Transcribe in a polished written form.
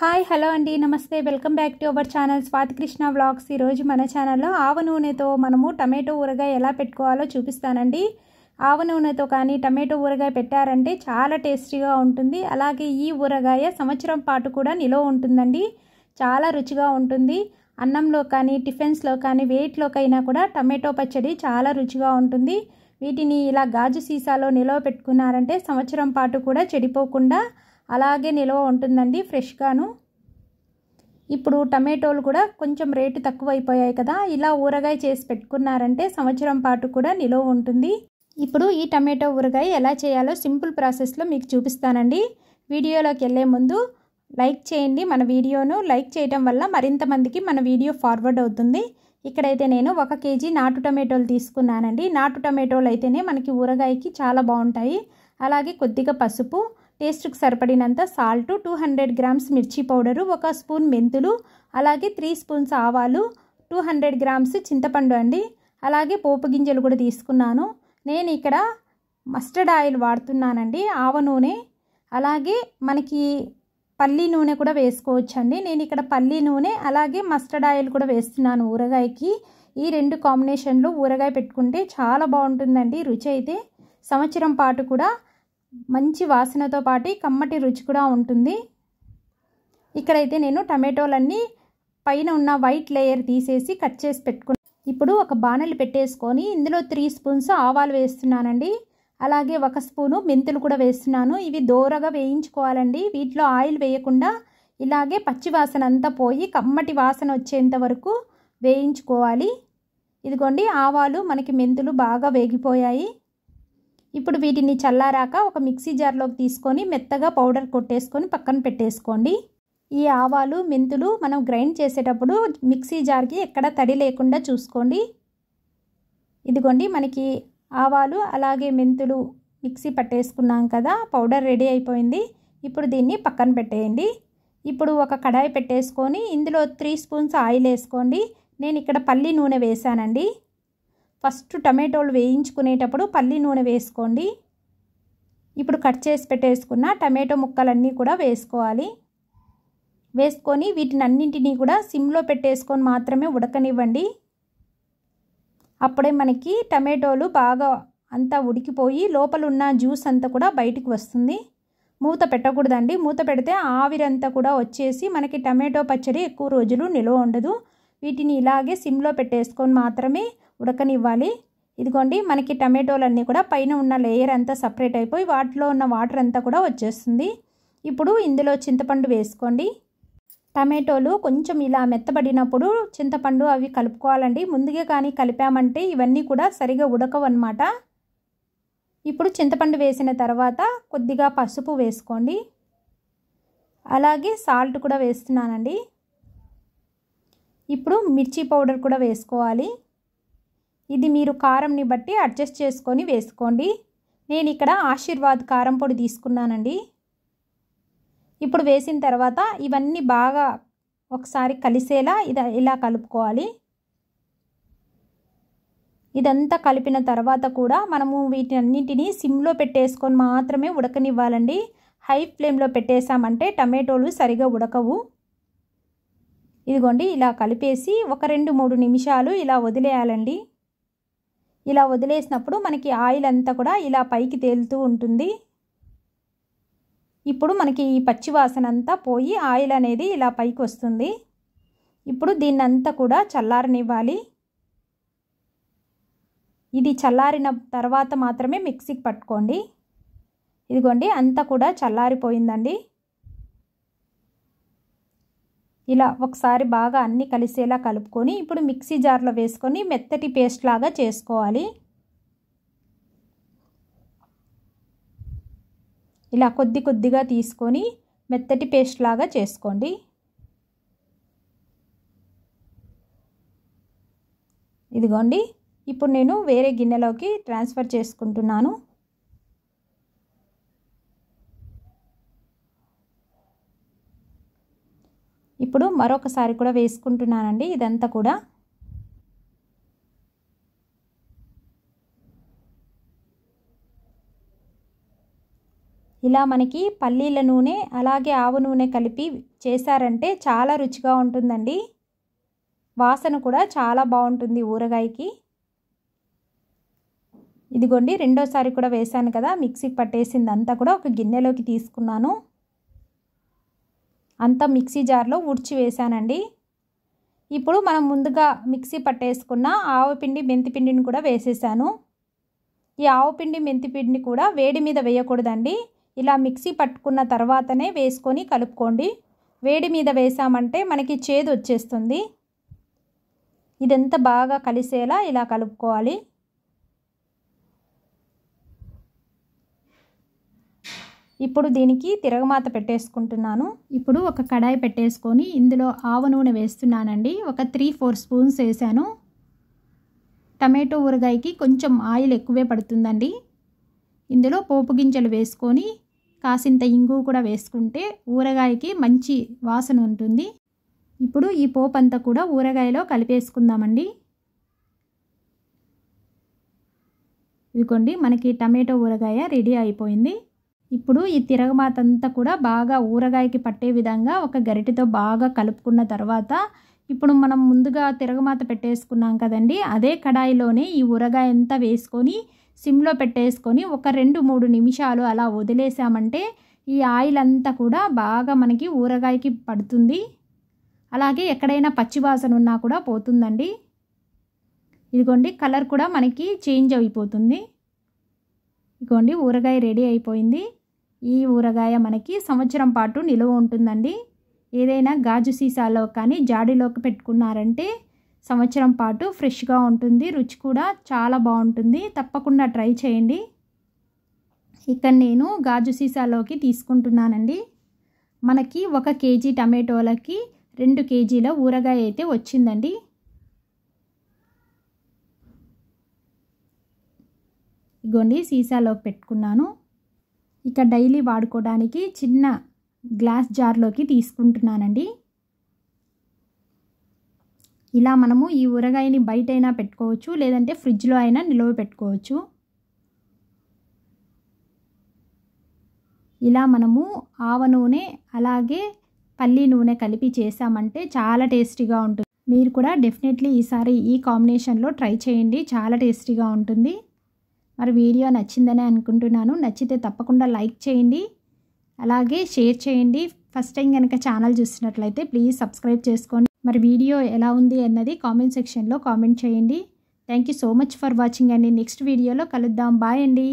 Hi hello అండి నమస్తే welcome back to our channel Swathi Krishna vlogs. ఈరోజు మన ఛానల్లో ఆవ నూనెతో మనము టమాటో ఊరగాయ ఎలా పెట్టుకోవాలో చూపిస్తానండి। ఆవ నూనెతో కానీ టమాటో ఊరగాయ పెట్టారంటే చాలా టేస్టీగా ఉంటుంది। అలాగే ఈ ఊరగాయ సంవత్సరం పాటు కూడా నిలవ ఉంటుందండి, చాలా రుచిగా ఉంటుంది। అన్నంలో కానీ టిఫిన్స్లో కానీ వేటిలోకైనా కూడా టమాటో పచ్చడి చాలా రుచిగా ఉంటుంది। వీటిని ఇలా గాజు సీసాలో నిలవ పెట్టుకున్నారంటే సంవత్సరం పాటు కూడా చెడిపోకుండా అలాగే నిలవ ఉంటుందండి ఫ్రెష్గాను। ఇప్పుడు టమాటోలు కూడా కొంచెం రేటు తక్కువైపోయాయి కదా, ఇలా ఊరగాయ చేసి పెట్టుకున్నారంటే సంవత్సరం పాటు కూడా నిలవ ఉంటుంది। ఇప్పుడు ఈ టమాటో ఊరగాయ ఎలా చేయాలో సింపుల్ ప్రాసెస్లో మీకు చూపిస్తానండి। వీడియోలోకి వెళ్ళే ముందు లైక్ చేయండి, మన వీడియోను లైక్ చేయడం వల్ల మరింత మందికి మన వీడియో ఫార్వర్డ్ అవుతుంది। ఇక్కడైతే నేను 1 కేజీ నాటు టమాటోలు తీసుకున్నానండి। నాటు టమాటోలు అయితేనే మనకి ఊరగాయకి చాలా బాగుంటాయి। అలాగే కొద్దిగా పసుపు, టేస్ట్కి సరిపడినంత సాల్ట్, 200 గ్రామ్స్ మిర్చి పౌడరు, 1 స్పూన్ మెంతులు, అలాగే 3 స్పూన్స్ ఆవాలు, 200 గ్రామ్స్ చింతపండు అండి। అలాగే పోపు గింజలు కూడా తీసుకున్నాను। నేను ఇక్కడ మస్టర్డ్ ఆయిల్ వాడుతున్నానండి, ఆవ నూనె। అలాగే మనకి పల్లి నూనె కూడా వేసుకోవచ్చండి। నేను ఇక్కడ పల్లి నూనె అలాగే మస్టర్డ్ ఆయిల్ కూడా వేస్తున్నాను ఊరగాయకి। ఈ రెండు కాంబినేషన్లో ఊరగాయ పెట్టుకుంటే చాలా బాగుంటుందండి। రుచి అయితే సంవత్సరం పాటు కూడా మంచి వాసనతో పాటు కమ్మటి రుచి కూడా ఉంటుంది। ఇక్కడైతే నేను టమాటోలన్నీ పైన ఉన్న వైట్ లేయర్ తీసేసి కట్ చేసి పెట్టుకున్నాను। ఇప్పుడు ఒక బాణలి పెట్టేసుకొని ఇందులో 3 స్పూన్స్ ఆవాలు వేస్తున్నానండి। అలాగే 1 స్పూను మెంతులు కూడా వేస్తున్నాను। ఇవి దోరగా వేయించుకోవాలండి, వీటిలో ఆయిల్ వేయకుండా ఇలాగే పచ్చి వాసన అంతా పోయి కమ్మటి వాసన వచ్చేంత వరకు వేయించుకోవాలి। ఇదిగోండి ఆవాలు మనకి మెంతులు బాగా వేగిపోయాయి। ఇప్పుడు వీటిని చల్లారాక ఒక మిక్సీ జార్లోకి తీసుకొని మెత్తగా పౌడర్ కొట్టేసుకొని పక్కన పెట్టేసుకోండి। ఈ ఆవాలు మెంతులు మనం గ్రైండ్ చేసేటప్పుడు మిక్సీ జార్కి ఎక్కడ తడి లేకుండా చూసుకోండి। ఇదిగోండి మనకి ఆవాలు అలాగే మెంతులు మిక్సీ పట్టేసుకున్నాం కదా, పౌడర్ రెడీ అయిపోయింది। ఇప్పుడు దీన్ని పక్కన పెట్టేయండి। ఇప్పుడు ఒక కడాయి పెట్టేసుకొని ఇందులో 3 స్పూన్స్ ఆయిల్ వేసుకోండి। నేను ఇక్కడ పల్లి నూనె వేసానండి। ఫస్ట్ టమాటోలు వేయించుకునేటప్పుడు పల్లి నూనె వేసుకోండి। ఇప్పుడు కట్ చేసి పెట్టేసుకున్న టమాటో ముక్కలన్నీ కూడా వేసుకోవాలి। వేసుకొని వీటిని అన్నింటినీ కూడా సిమ్లో పెట్టేసుకొని మాత్రమే ఉడకనివ్వండి। అప్పుడే మనకి టమాటోలు బాగా అంతా ఉడికిపోయి లోపల ఉన్న జ్యూస్ అంతా కూడా బయటికి వస్తుంది। మూత పెట్టకూడదండి, మూత పెడితే ఆవిరంతా కూడా వచ్చేసి మనకి టమాటో పచ్చడి ఎక్కువ రోజులు నిల్వ ఉండదు। వీటిని ఇలాగే సిమ్లో పెట్టేసుకొని మాత్రమే ఉడకనివ్వాలి। ఇదిగోండి మనకి టమాటోలన్నీ కూడా పైన ఉన్న లేయర్ అంతా సపరేట్ అయిపోయి వాటిలో ఉన్న వాటర్ అంతా కూడా వచ్చేస్తుంది। ఇప్పుడు ఇందులో చింతపండు వేసుకోండి। టమాటోలు కొంచెం ఇలా మెత్తబడినప్పుడు చింతపండు అవి కలుపుకోవాలండి, ముందుగా కానీ కలిపామంటే ఇవన్నీ కూడా సరిగా ఉడకవు అన్నమాట। ఇప్పుడు చింతపండు వేసిన తర్వాత కొద్దిగా పసుపు వేసుకోండి, అలాగే సాల్ట్ కూడా వేస్తున్నానండి। ఇప్పుడు మిర్చి పౌడర్ కూడా వేసుకోవాలి, ఇది మీరు కారంని బట్టి అడ్జస్ట్ చేసుకొని వేసుకోండి। నేను ఇక్కడ ఆశీర్వాద్ కారం పొడి తీసుకున్నానండి। ఇప్పుడు వేసిన తర్వాత ఇవన్నీ బాగా ఒకసారి కలిసేలా ఇలా కలుపుకోవాలి। ఇదంతా కలిపిన తర్వాత కూడా మనము వీటన్నిటిని సిమ్లో పెట్టేసుకొని మాత్రమే ఉడకనివ్వాలండి। హై ఫ్లేమ్లో పెట్టేసామంటే టమాటోలు సరిగా ఉడకవు। ఇదిగోండి ఇలా కలిపేసి ఒక 2-3 నిమిషాలు ఇలా వదిలేయాలండి। ఇలా వదిలేసినప్పుడు మనకి ఆయిల్ అంతా కూడా ఇలా పైకి తేలుతూ ఉంటుంది। ఇప్పుడు మనకి ఈ పచ్చి వాసన అంతా పోయి ఆయిల్ అనేది ఇలా పైకి వస్తుంది। ఇప్పుడు దీన్నంతా కూడా చల్లారనివ్వాలి। ఇది చల్లారిన తర్వాత మాత్రమే మిక్సీకి పట్టుకోండి। ఇదిగోండి అంతా కూడా చల్లారిపోయిందండి। ఇలా ఒకసారి బాగా అన్నీ కలిసేలా కలుపుకొని ఇప్పుడు మిక్సీ జార్లో వేసుకొని మెత్తటి పేస్ట్ లాగా చేసుకోవాలి। ఇలా కొద్దిగా తీసుకొని మెత్తటి పేస్ట్ లాగా చేసుకోండి। ఇదిగోండి ఇప్పుడు నేను వేరే గిన్నెలోకి ట్రాన్స్ఫర్ చేసుకుంటున్నాను। ఇప్పుడు మరొకసారి కూడా వేసుకుంటున్నానండి ఇదంతా కూడా। ఇలా మనకి పల్లీల నూనె అలాగే ఆవ నూనె కలిపి చేశారంటే చాలా రుచిగా ఉంటుందండి. వాసన కూడా చాలా బాగుంటుంది ఊరగాయకి. ఇదిగోండి రెండోసారి కూడా వేసాను కదా, మిక్సీకి పట్టేసింది అంతా కూడా ఒక గిన్నెలోకి తీసుకున్నాను. అంతా మిక్సీ జార్లో ఊడ్చి వేసానండి. ఇప్పుడు మనం ముందుగా మిక్సీ పట్టేసుకున్న ఆవపిండి మెంతిపిండిని కూడా వేసేసాను. ఈ ఆవపిండి మెంతిపిండి కూడా వేడి మీద వేయకూడదండి. ఇలా మిక్సీ పట్టుకున్న తర్వాతనే వేసుకొని కలుపుకోండి. వేడి మీద వేసామంటే మనకి చేదు వచ్చేస్తుంది. ఇదంతా బాగా కలిసేలా ఇలా కలుపుకోవాలి. ఇప్పుడు దీనికి తిరగమాత పెట్టేసుకుంటున్నాను. ఇప్పుడు ఒక కడాయి పెట్టేసుకొని ఇందులో ఆవ నూనె వేస్తున్నానండి. ఒక 3-4 స్పూన్స్ వేసాను. టమాటో ఊరగాయకి కొంచెం ఆయిల్ ఎక్కువే పడుతుందండి. ఇందులో పోపు గింజలు వేసుకొని కాసింత ఇంగు కూడా వేసుకుంటే ఊరగాయకి మంచి వాసన ఉంటుంది. ఇప్పుడు ఈ పోపు అంతా కూడా ఊరగాయలో కలిపేసుకుందామండి. ఇదిగోండి మనకి టమాటో ఊరగాయ రెడీ అయిపోయింది. ఇప్పుడు ఈ తిరగమాత అంతా కూడా బాగా ఊరగాయకి పట్టే విధంగా ఒక గరిటెతో బాగా కలుపుకున్న తర్వాత ఇప్పుడు మనం ముందుగా తిరగమాత పెట్టేసుకున్నాం కదండి, అదే కడాయిలోనే ఈ ఊరగాయ అంతా వేసుకొని సిమ్లో పెట్టేసుకొని ఒక 2-3 నిమిషాలు అలా వదిలేసామంటే ఈ ఆయిల్ అంతా కూడా బాగా మనకి ఊరగాయకి పడుతుంది. అలాగే ఎక్కడైనా పచ్చివాసన ఉన్నా కూడా పోతుందండి. ఇదిగోండి కలర్ కూడా మనకి చేంజ్ అయిపోతుంది. ఇదిగోండి ఊరగాయ రెడీ అయిపోయింది. ఈ ఊరగాయ మనకి సంవత్సరం పాటు నిలువ ఉంటుందండి. ఏదైనా గాజు సీసాలో కానీ జాడీలోకి పెట్టుకున్నారంటే సంవత్సరం పాటు ఫ్రెష్గా ఉంటుంది. రుచి కూడా చాలా బాగుంటుంది. తప్పకుండా ట్రై చేయండి. ఇక్కడ నేను గాజు సీసాలోకి తీసుకుంటున్నానండి. మనకి 1 కేజీ టమాటోలకి 2 కేజీల ఊరగాయ అయితే వచ్చిందండి. ఇగోండి సీసాలోకి పెట్టుకున్నాను. ఇక డైలీ వాడుకోవడానికి చిన్న గ్లాస్ జార్లోకి తీసుకుంటున్నానండి. ఇలా మనము ఈ ఊరగాయని బయటైనా పెట్టుకోవచ్చు, లేదంటే ఫ్రిడ్జ్లో అయినా నిల్వ పెట్టుకోవచ్చు. ఇలా మనము ఆవ నూనె అలాగే పల్లి నూనె కలిపి చేసామంటే చాలా టేస్టీగా ఉంటుంది. మీరు కూడా డెఫినెట్లీ ఈసారి ఈ కాంబినేషన్లో ట్రై చేయండి, చాలా టేస్టీగా ఉంటుంది. మరి వీడియో నచ్చిందని అనుకుంటున్నాను. నచ్చితే తప్పకుండా లైక్ చేయండి, అలాగే షేర్ చేయండి. ఫస్ట్ టైం కనుక ఛానల్ చూస్తున్నట్లయితే ప్లీజ్ సబ్స్క్రైబ్ చేసుకోండి. మరి వీడియో ఎలా ఉంది అన్నది కామెంట్ సెక్షన్లో కామెంట్ చేయండి. Thank you so much for watching అండి. నెక్స్ట్ వీడియోలో కలుద్దాం. బాయ్ అండి.